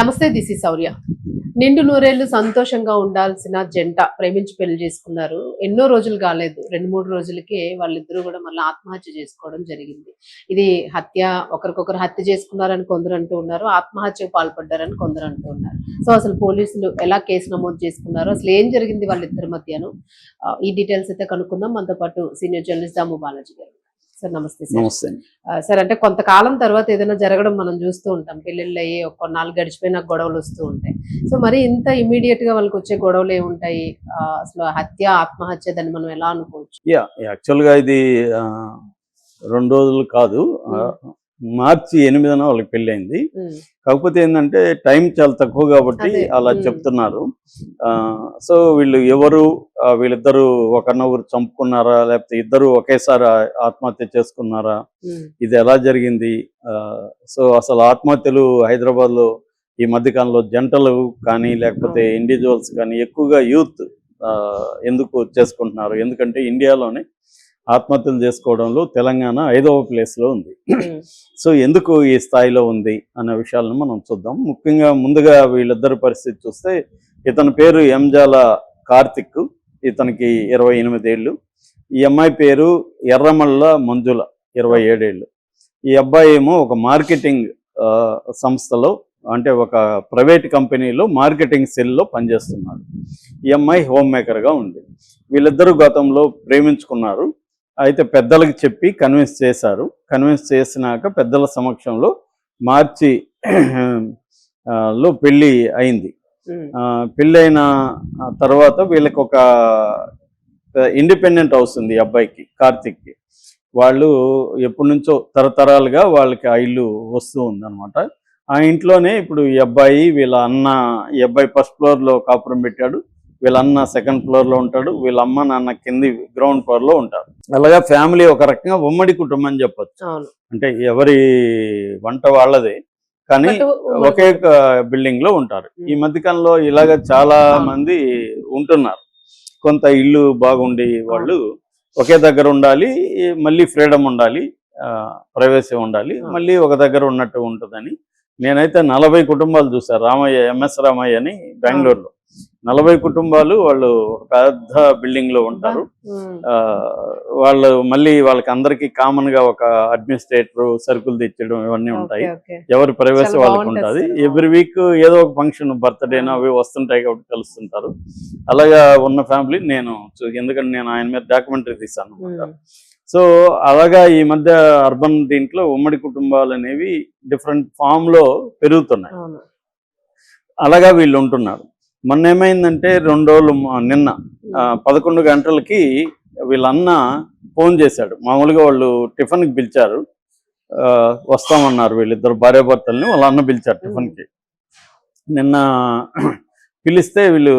నమస్తే, this is శౌర్య. నిండు నూరేళ్లు సంతోషంగా ఉండాల్సిన జంట ప్రేమించి పెళ్లి చేసుకున్నారు. ఎన్నో రోజులు కాలేదు, 2-3 రోజులకే వాళ్ళిద్దరూ కూడా మళ్ళీ ఆత్మహత్య చేసుకోవడం జరిగింది. ఇది హత్య, ఒకరికొకరు హత్య చేసుకున్నారని కొందరు అంటూ ఉన్నారు, ఆత్మహత్యకు పాల్పడ్డారని కొందరు అంటూ ఉన్నారు. సో అసలు పోలీసులు ఎలా కేసు నమోదు చేసుకున్నారు, అసలు ఏం జరిగింది వాళ్ళిద్దరి మధ్యను, ఈ డీటెయిల్స్ అయితే కనుక్కుందాం. మనతో పాటు సీనియర్ జర్నలిస్ట్ దాము బాలాజీ గారు. సార్ నమస్తే. సార్ నమస్తే. సార్, అంటే కొంతకాలం తర్వాత ఏదైనా జరగడం మనం చూస్తూ ఉంటాం. పెళ్ళిళ్ళు అయ్యి కొన్నాళ్ళు గడిచిపోయిన గొడవలు వస్తూ ఉంటాయి. సో మరి ఇంత ఇమీడియట్ గా వాళ్ళకి వచ్చే గొడవలు ఏముంటాయి? అసలు హత్య, ఆత్మహత్య, దాన్ని మనం ఎలా అనుకోవచ్చు? యాక్చువల్గా ఇది 2 రోజులు కాదు, మార్చి 8న వాళ్ళకి పెళ్ళి అయింది. కాకపోతే ఏంటంటే టైం చాలా తక్కువ కాబట్టి అలా చెప్తున్నారు. సో వీళ్ళిద్దరు ఒకరినొకరు చంపుకున్నారా, లేకపోతే ఇద్దరు ఒకేసారి ఆత్మహత్య చేసుకున్నారా, ఇది ఎలా జరిగింది? సో అసలు ఆత్మహత్యలు హైదరాబాద్ లో ఈ మధ్యకాలంలో జంటలు కానీ లేకపోతే ఇండివిజువల్స్ కానీ ఎక్కువగా యూత్ ఎందుకు చేసుకుంటున్నారు? ఎందుకంటే ఇండియాలోనే ఆత్మహత్యలు చేసుకోవడంలో తెలంగాణ 5వ ప్లేస్లో ఉంది. సో ఎందుకు ఈ స్థాయిలో ఉంది అనే విషయాలను మనం చూద్దాం. ముఖ్యంగా ముందుగా వీళ్ళిద్దరి పరిస్థితి చూస్తే, ఇతని పేరు ఎంజాల కార్తిక్, ఇతనికి 28 ఏళ్ళు. ఈ అమ్మాయి పేరు ఎర్రమల్ల మంజుల, 27 ఏళ్ళు. ఈ అబ్బాయి ఏమో ఒక మార్కెటింగ్ సంస్థలో, అంటే ఒక ప్రైవేట్ కంపెనీలో మార్కెటింగ్ సెల్లో పనిచేస్తున్నాడు. ఈ అమ్మాయి హోమ్ మేకర్గా ఉంది. వీళ్ళిద్దరూ గతంలో ప్రేమించుకున్నారు. అయితే పెద్దలకు చెప్పి కన్విన్స్ చేశారు. కన్విన్స్ చేసినాక పెద్దల సమక్షంలో మార్చి లో పెళ్ళి అయింది. పెళ్ళైన తర్వాత వీళ్ళకి ఒక ఇండిపెండెంట్ హౌస్ ఉంది ఈ అబ్బాయికి, కార్తిక్కి. వాళ్ళు ఎప్పటి నుంచో తరతరాలుగా వాళ్ళకి ఆ ఇల్లు వస్తూ ఉందన్నమాట. ఆ ఇంట్లోనే ఇప్పుడు ఈ అబ్బాయి, వీళ్ళ అన్న, ఈ అబ్బాయి ఫస్ట్ ఫ్లోర్లో కాపురం పెట్టాడు, వీళ్ళ అన్న సెకండ్ ఫ్లోర్లో ఉంటాడు, వీళ్ళ అమ్మ నాన్న కింది గ్రౌండ్ ఫ్లోర్లో ఉంటారు. అలాగా ఫ్యామిలీ ఒక రకంగా ఉమ్మడి కుటుంబం అని చెప్పొచ్చు. అంటే ఎవరి వంట వాళ్ళదే, కానీ ఒకే బిల్డింగ్ లో ఉంటారు. ఈ మధ్యకాలంలో ఇలాగ చాలా మంది ఉంటున్నారు. కొంత ఇల్లు బాగుండి వాళ్ళు ఒకే దగ్గర ఉండాలి, మళ్ళీ ఫ్రీడమ్ ఉండాలి, ప్రైవసీ ఉండాలి, మళ్ళీ ఒక దగ్గర ఉన్నట్టు ఉంటుందని. నేనైతే 40 కుటుంబాలు చూసాను. ఎంఎస్ రామయ్య అని బెంగళూరులో 40 కుటుంబాలు, వాళ్ళు ఒక పెద్ద బిల్డింగ్ లో ఉంటారు. వాళ్ళు మళ్ళీ వాళ్ళకి అందరికి కామన్ గా ఒక అడ్మినిస్ట్రేటర్, సరుకులు తెచ్చడం, ఇవన్నీ ఉంటాయి. ఎవరి ప్రైవసీ వాళ్ళకి ఉంటుంది. ఎవ్రీ వీక్ ఏదో ఒక ఫంక్షన్, బర్త్డేనో అవి వస్తుంటాయి కాబట్టి కలుస్తుంటారు. అలాగా ఉన్న ఫ్యామిలీ నేను, ఎందుకంటే నేను ఆయన మీద డాక్యుమెంటరీ తీశాను అనమాట. సో అలాగా ఈ మధ్య అర్బన్ దీంట్లో ఉమ్మడి కుటుంబాలు అనేవి డిఫరెంట్ ఫామ్ లో పెరుగుతున్నాయి. అలాగా వీళ్ళు ఉంటున్నారు. మొన్న ఏమైందంటే 2 రోజులు, నిన్న 11 గంటలకి వీళ్ళ అన్న ఫోన్ చేశాడు. మామూలుగా వాళ్ళు టిఫిన్కి పిలిచారు, వస్తామన్నారు వీళ్ళిద్దరు భార్యాభర్తల్ని. వాళ్ళ అన్న పిలిచారు టిఫిన్కి. నిన్న పిలిస్తే వీళ్ళు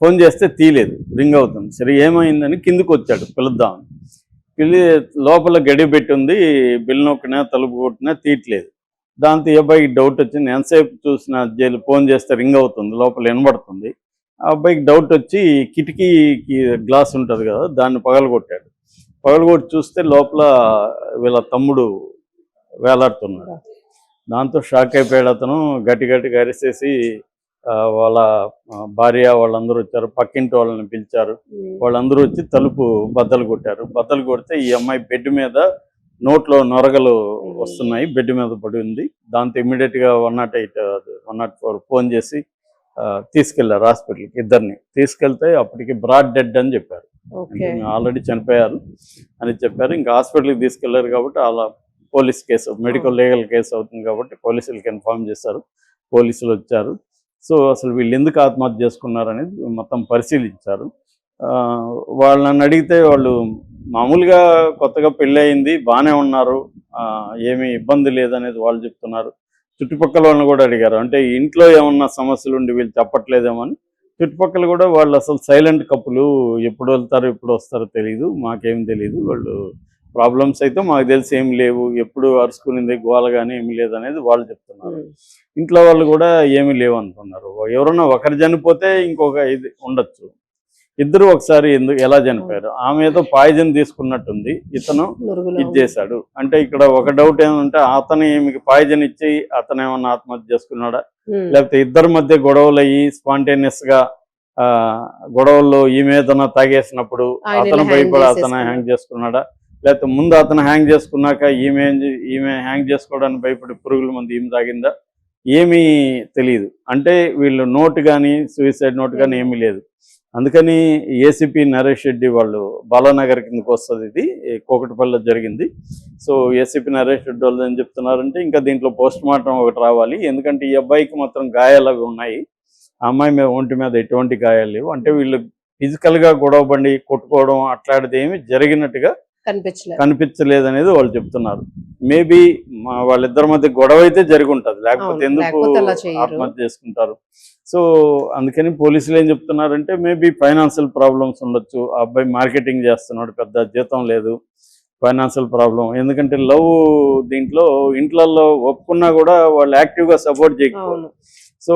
ఫోన్ చేస్తే తీయలేదు, రింగ్ అవుతుంది. సరే ఏమైందని కిందికి వచ్చాడు పిలుద్దామని. లోపల గడి పెట్టి ఉంది, బిల్ నొక్కినా తలుపు కొట్టినా తీయట్లేదు. దాంతో ఈ అబ్బాయికి డౌట్ వచ్చింది. ఎంతసేపు చూసిన జైలు ఫోన్ చేస్తే రింగ్ అవుతుంది, లోపల వినబడుతుంది. ఆ అబ్బాయికి డౌట్ వచ్చి కిటికీకి గ్లాస్ ఉంటుంది కదా, దాన్ని పగలగొట్టాడు. పగలగొట్టి చూస్తే లోపల వీళ్ళ తమ్ముడు వేలాడుతున్నాడు. దాంతో షాక్ అయిపోయాడు అతను. గట్టిగా అరిసేసి వాళ్ళ భార్య వాళ్ళందరూ వచ్చారు, పక్కింటి వాళ్ళని పిలిచారు. వాళ్ళందరూ వచ్చి తలుపు బద్దలు కొట్టారు. బద్దలు కొడితే ఈ అమ్మాయి బెడ్ మీద నోట్లో నొరగలు వస్తున్నాయి, బెడ్ మీద పడి ఉంది. దాంతో ఇమ్మీడియట్గా 108, 104 ఫోన్ చేసి తీసుకెళ్లారు హాస్పిటల్కి. ఇద్దరిని తీసుకెళ్తే అప్పటికి బ్రాడ్ డెడ్ అని చెప్పారు, ఆల్రెడీ చనిపోయారు అని చెప్పారు. ఇంకా హాస్పిటల్కి తీసుకెళ్లారు కాబట్టి అలా police case, medical legal case అవుతుంది కాబట్టి పోలీసులకి ఇన్ఫార్మ్ చేశారు. పోలీసులు వచ్చారు. సో అసలు వీళ్ళు ఎందుకు ఆత్మహత్య చేసుకున్నారు అనేది మొత్తం పరిశీలించారు. వాళ్ళని అడిగితే వాళ్ళు మామూలుగా కొత్తగా పెళ్ళి అయింది, బాగానే ఉన్నారు, ఏమీ ఇబ్బంది లేదనేది వాళ్ళు చెప్తున్నారు. చుట్టుపక్కల వాళ్ళని కూడా అడిగారు, అంటే ఇంట్లో ఏమన్నా సమస్యలు ఉండి వీళ్ళు చెప్పట్లేదేమో అని. చుట్టుపక్కల కూడా వాళ్ళు అసలు సైలెంట్ కప్పులు, ఎప్పుడు వెళ్తారో ఎప్పుడు వస్తారో తెలియదు, మాకేం తెలియదు, వాళ్ళు ప్రాబ్లమ్స్ అయితే మాకు తెలిసి ఏమి లేవు, ఎప్పుడు అరుచుకునింది గోల కానీ ఏమి లేదనేది వాళ్ళు చెప్తున్నారు. ఇంట్లో వాళ్ళు కూడా ఏమీ లేవు అంటున్నారు. ఎవరన్నా ఒకరు చనిపోతే ఇంకొక ఇది ఉండొచ్చు, ఇద్దరు ఒకసారి ఎందుకు ఎలా చనిపోయారు, ఆమె ఏదో పాయిజన్ తీసుకున్నట్టుంది, ఇతను నురుగులో ఇది చేశాడు. అంటే ఇక్కడ ఒక డౌట్ ఏమంటే అతను ఈమెకి పాయిజన్ ఇచ్చి అతను ఏమన్నా ఆత్మహత్య చేసుకున్నాడా, లేకపోతే ఇద్దరి మధ్య గొడవలు అయ్యి స్పాంటేనియస్ గా గొడవల్లో ఈమె ఏదైనా తాగేసినప్పుడు అతను భయపడి అతను హ్యాంగ్ చేసుకున్నాడా, లేకపోతే ముందు అతను హ్యాంగ్ చేసుకున్నాక ఈమె హ్యాంగ్ చేసుకోవడానికి భయపడి పురుగుల మంది ఈమె తాగిందా, ఏమీ తెలియదు. అంటే వీళ్ళు నోట్ కానీ సూసైడ్ నోట్ కానీ ఏమీ లేదు. అందుకని ఏసీపీ నరేష్ రెడ్డి వాళ్ళు బాలానగర్ కిందకు వస్తుంది, ఇది కోకటపల్లిలో జరిగింది. సో ఏసీపీ నరేష్ రెడ్డి వాళ్ళు ఏం చెప్తున్నారంటే ఇంకా దీంట్లో పోస్ట్ మార్టం ఒకటి రావాలి, ఎందుకంటే ఈ అబ్బాయికి మాత్రం గాయాలు అవి ఉన్నాయి, ఆ అమ్మాయి మీద ఒంటి మీద ఎటువంటి గాయాలు లేవు. అంటే వీళ్ళు ఫిజికల్గా గొడవ బండి కొట్టుకోవడం అట్లాంటిది ఏమి జరిగినట్టుగా కనిపించలేదు అనేది వాళ్ళు చెప్తున్నారు. మేబీ వాళ్ళిద్దరి మధ్య గొడవ అయితే జరిగి ఉంటుంది, లేకపోతే ఎందుకు ఆత్మహత్య చేసుకుంటారు. సో అందుకని పోలీసులు ఏం చెప్తున్నారంటే మేబీ ఫైనాన్షియల్ ప్రాబ్లమ్స్ ఉండొచ్చు, ఆ అబ్బాయి మార్కెటింగ్ చేస్తున్నాడు, పెద్ద జీతం లేదు, ఫైనాన్షియల్ ప్రాబ్లం. ఎందుకంటే లవ్ దీంట్లో ఇంట్లలో ఒప్పుకున్నా కూడా వాళ్ళు యాక్టివ్గా సపోర్ట్ చేయకపోవాలి. సో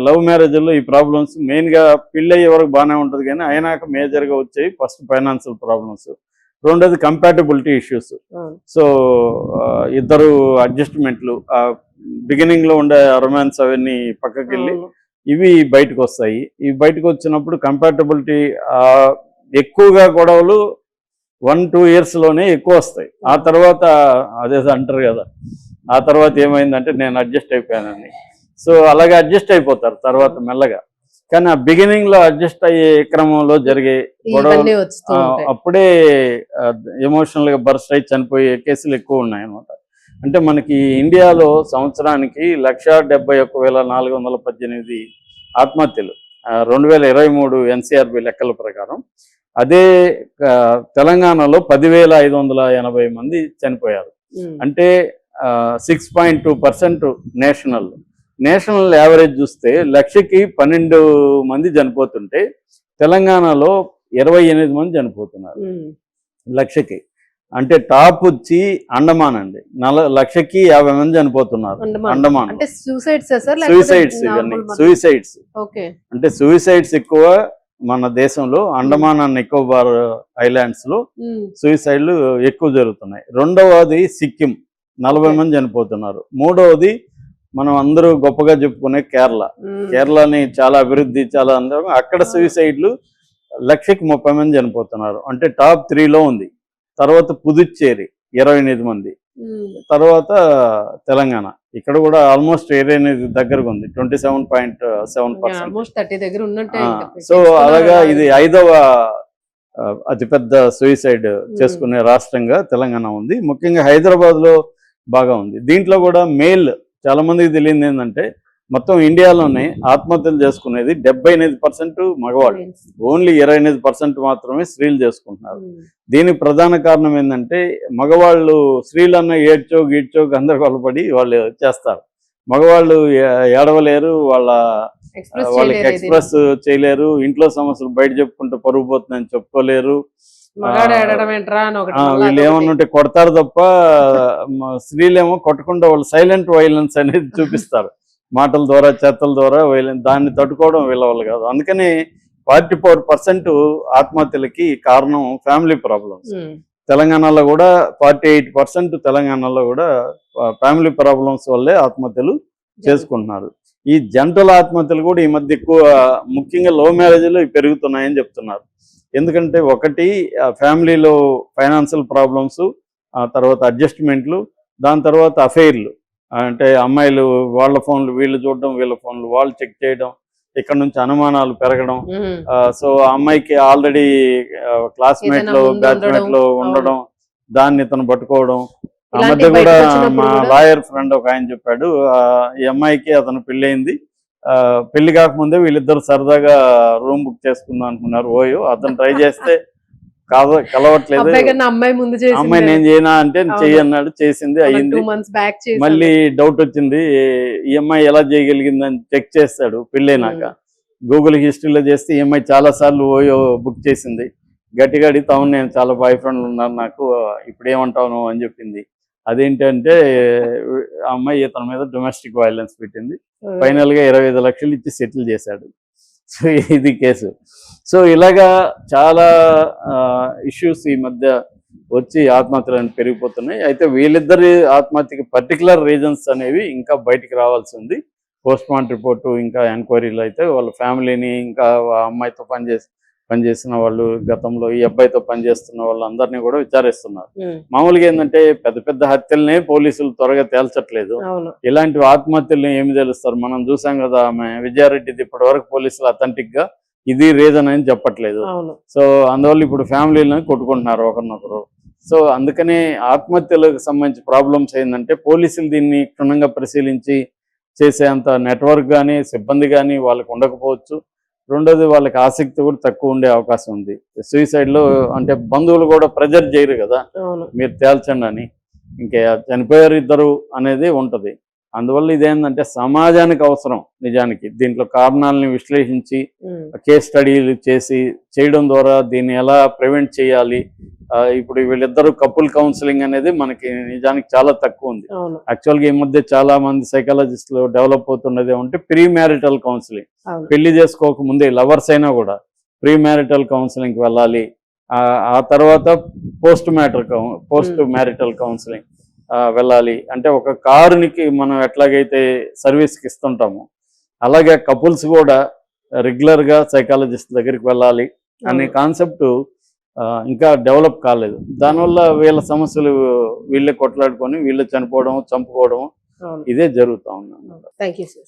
లవ్ మ్యారేజ్లో ఈ ప్రాబ్లమ్స్ మెయిన్గా పెళ్ళి అయ్యే వరకు బాగానే ఉంటుంది, కానీ అయినాక మేజర్గా వచ్చేవి ఫస్ట్ ఫైనాన్షియల్ ప్రాబ్లమ్స్, రెండోది కంపాటబిలిటీ ఇష్యూస్. సో ఇద్దరు అడ్జస్ట్మెంట్లు, బిగినింగ్ లో ఉండే రొమాన్స్ అవన్నీ పక్కకి వెళ్ళి ఇవి బయటకు వస్తాయి. ఇవి బయటకు వచ్చినప్పుడు కంపాటబిలిటీ ఎక్కువగా గొడవలు 1-2 years లోనే ఎక్కువ వస్తాయి. ఆ తర్వాత అదే అంటారు కదా, ఆ తర్వాత ఏమైందంటే నేను అడ్జస్ట్ అయిపోయానని. సో అలాగే అడ్జస్ట్ అయిపోతారు తర్వాత మెల్లగా. కానీ ఆ బిగినింగ్ లో అడ్జస్ట్ అయ్యే క్రమంలో జరిగే గొడవలు అప్పుడే ఎమోషనల్ గా బర్స్ట్ అయి చనిపోయే కేసులు ఎక్కువ ఉన్నాయి అన్నమాట. అంటే మనకి ఇండియాలో సంవత్సరానికి 171,418 ఆత్మహత్యలు 2023 NCRB లెక్కల ప్రకారం. అదే తెలంగాణలో 10,580 మంది చనిపోయారు. అంటే 6.2% నేషనల్ యావరేజ్ చూస్తే 1,00,000కి 12 మంది చనిపోతుంటే తెలంగాణలో 28 మంది చనిపోతున్నారు 1,00,000కి. అంటే టాప్ వచ్చి అండమాన్ అండి, 1,00,000కి 50 మంది చనిపోతున్నారు అండమాన్. సూసైడ్స్ ఇవన్నీ సూసైడ్స్. అంటే సూసైడ్స్ ఎక్కువ మన దేశంలో అండమాన్ అండ్ నికోబార్ ఐలాండ్స్ లో సూసైడ్లు ఎక్కువ జరుగుతున్నాయి. రెండవది సిక్కిం 40 మంది చనిపోతున్నారు. మూడవది మనం అందరూ గొప్పగా చెప్పుకునే కేరళని చాలా అభివృద్ధి చాలా అందరం, అక్కడ సూసైడ్లు 1,00,000కి 30 మంది చనిపోతున్నారు. అంటే టాప్ 3లో ఉంది. తర్వాత పుదుచ్చేరి 28 మంది, తర్వాత తెలంగాణ ఇక్కడ కూడా ఆల్మోస్ట్ 28 దగ్గరకు ఉంది, 27.7%. సో అలాగా ఇది 5వ అతిపెద్ద సూసైడ్ చేసుకునే రాష్ట్రంగా తెలంగాణ ఉంది. ముఖ్యంగా హైదరాబాద్ లో బాగా ఉంది. దీంట్లో కూడా మేల్ చాలా మందికి తెలియదు ఏంటంటే మొత్తం ఇండియాలోనే ఆత్మహత్యలు చేసుకునేది 78% మగవాళ్ళు, ఓన్లీ 28% మాత్రమే స్త్రీలు చేసుకుంటున్నారు. దీనికి ప్రధాన కారణం ఏంటంటే మగవాళ్ళు స్త్రీలన్న ఏడ్చో గీడ్చో గందరగోళపడి వాళ్ళు చేస్తారు, మగవాళ్ళు ఏడవలేరు, వాళ్ళకి ఎక్స్ప్రెస్ చేయలేరు, ఇంట్లో సమస్యలు బయట చెప్పుకుంటే పరుగు పోతుందని చెప్పుకోలేరు, వీళ్ళు ఏమన్నుంటే కొడతారు తప్ప. స్త్రీలేమో కొట్టకుండా వాళ్ళు సైలెంట్ వైలెన్స్ అనేది చూపిస్తారు, మాటల ద్వారా చేతల ద్వారా వైలెన్స్, దాన్ని తట్టుకోవడం వీళ్ళ వాళ్ళు కాదు. అందుకని 44% ఆత్మహత్యలకి కారణం ఫ్యామిలీ ప్రాబ్లమ్స్. తెలంగాణలో కూడా 48% తెలంగాణలో కూడా ఫ్యామిలీ ప్రాబ్లమ్స్ వల్లే ఆత్మహత్యలు చేసుకుంటున్నారు. ఈ జంటల ఆత్మహత్యలు కూడా ఈ మధ్య ఎక్కువ, ముఖ్యంగా లవ్ మ్యారేజ్లు పెరుగుతున్నాయని చెప్తున్నారు. ఎందుకంటే ఒకటి ఫ్యామిలీలో ఫైనాన్షియల్ ప్రాబ్లమ్స్, ఆ తర్వాత అడ్జస్ట్మెంట్లు, దాని తర్వాత అఫైర్లు. అంటే అమ్మాయిలు వాళ్ళ ఫోన్లు వీళ్ళు చూడడం, వీళ్ళ ఫోన్లు వాళ్ళు చెక్ చేయడం, ఇక్కడ నుంచి అనుమానాలు పెరగడం. సో ఆ అమ్మాయికి ఆల్రెడీ క్లాస్మేట్ లో బ్యాచ్మేట్ లో ఉండడం, దాన్ని ఇతను పట్టుకోవడం. ఆ మధ్య కూడా మా లాయర్ ఫ్రెండ్ ఒక ఆయన చెప్పాడు, ఈ అమ్మాయికి అతను పెళ్ళయింది, పెళ్లి కాకముందే వీళ్ళిద్దరు సరదాగా రూమ్ బుక్ చేసుకుందాం అనుకున్నారు. అతను ట్రై చేస్తే కలవట్లేదు, అమ్మాయి నేను చేయనా అంటే చెయ్యన్నాడు, చేసింది, అయ్యింది. మళ్ళీ డౌట్ వచ్చింది, ఈ అమ్మాయి ఎలా చేయగలిగిందని చెక్ చేస్తాడు పెళ్ళైనాక. గూగుల్ హిస్టరీలో చేస్తే ఈ అమ్మాయి చాలా సార్లు బుక్ చేసింది. గట్టిగా అడిగితే నేను చాలా బాయ్ ఫ్రెండ్లు ఉన్నారు నాకు, ఇప్పుడు ఏమంటావు అని చెప్పింది. అదేంటంటే ఆ అమ్మాయి ఇతని మీద డొమెస్టిక్ వైలెన్స్ పెట్టింది. ఫైనల్ గా 25 లక్షలు ఇచ్చి సెటిల్ చేశాడు. సో ఇది కేసు. సో ఇలాగా చాలా ఇష్యూస్ ఈ మధ్య వచ్చి ఆత్మహత్యలు అనేవి పెరిగిపోతున్నాయి. అయితే వీళ్ళిద్దరి ఆత్మహత్యకి పర్టికులర్ రీజన్స్ అనేవి ఇంకా బయటికి రావాల్సి ఉంది. పోస్ట్ మార్టం రిపోర్టు ఇంకా ఎంక్వైరీలో అయితే వాళ్ళ ఫ్యామిలీని, ఇంకా ఆ అమ్మాయితో పనిచేసిన వాళ్ళు, గతంలో ఈ అబ్బాయితో పనిచేస్తున్న వాళ్ళందరినీ కూడా విచారిస్తున్నారు. మామూలుగా ఏంటంటే పెద్ద పెద్ద హత్యలనే పోలీసులు త్వరగా తేల్చట్లేదు. ఇలాంటి ఆత్మహత్యలను ఏమి తెలుస్తారు? మనం చూసాం కదా, ఆమె విజయారెడ్డిది ఇప్పటి వరకు పోలీసులు అథెంటిక్ గా ఇది రీజన్ అని చెప్పట్లేదు. సో అందువల్ల ఇప్పుడు ఫ్యామిలీలను కొట్టుకుంటున్నారు ఒకరినొకరు. సో అందుకనే ఆత్మహత్యలకు సంబంధించి ప్రాబ్లమ్స్ ఏంటంటే పోలీసులు దీన్ని క్షుణ్ణంగా పరిశీలించి చేసేంత నెట్వర్క్ కానీ సిబ్బంది కానీ వాళ్ళకు ఉండకపోవచ్చు. రెండోది వాళ్ళకి ఆసక్తి కూడా తక్కువ ఉండే అవకాశం ఉంది. సూసైడ్లో అంటే బంధువులు కూడా ప్రెజర్ చేయరు కదా, మీరు తేల్చండి అని. ఇంకా చనిపోయారు ఇద్దరు అనేది ఉంటుంది. అందువల్ల ఇదేంటంటే సమాజానికి అవసరం. నిజానికి దీంట్లో కారణాలని విశ్లేషించి కేస్ స్టడీలు చేయడం ద్వారా దీన్ని ఎలా ప్రివెంట్ చేయాలి. ఇప్పుడు వీళ్ళిద్దరు కపుల్ కౌన్సిలింగ్ అనేది మనకి నిజానికి చాలా తక్కువ ఉంది. యాక్చువల్గా ఈ మధ్య చాలా మంది సైకాలజిస్టులు డెవలప్ అవుతున్నది ఏమంటే ప్రీ మ్యారిటల్ కౌన్సిలింగ్. పెళ్లి చేసుకోక ముందే లవర్స్ అయినా కూడా ప్రీ మ్యారిటల్ కౌన్సిలింగ్కి వెళ్ళాలి. ఆ తర్వాత పోస్ట్ మ్యారిటల్ కౌన్సిలింగ్ వెళ్ళాలి. అంటే ఒక కారునికి మనం ఎట్లాగైతే సర్వీస్కి ఇస్తుంటామో అలాగే కపుల్స్ కూడా రెగ్యులర్గా సైకాలజిస్ట్ దగ్గరికి వెళ్ళాలి అనే కాన్సెప్ట్ ఇంకా డెవలప్ కాలేదు. దానివల్ల వీళ్ళ సమస్యలు వీళ్ళే కొట్లాడుకొని వీళ్ళే చనిపోవడం, చంపుకోవడం ఇదే జరుగుతూ ఉంది. Thank you sir.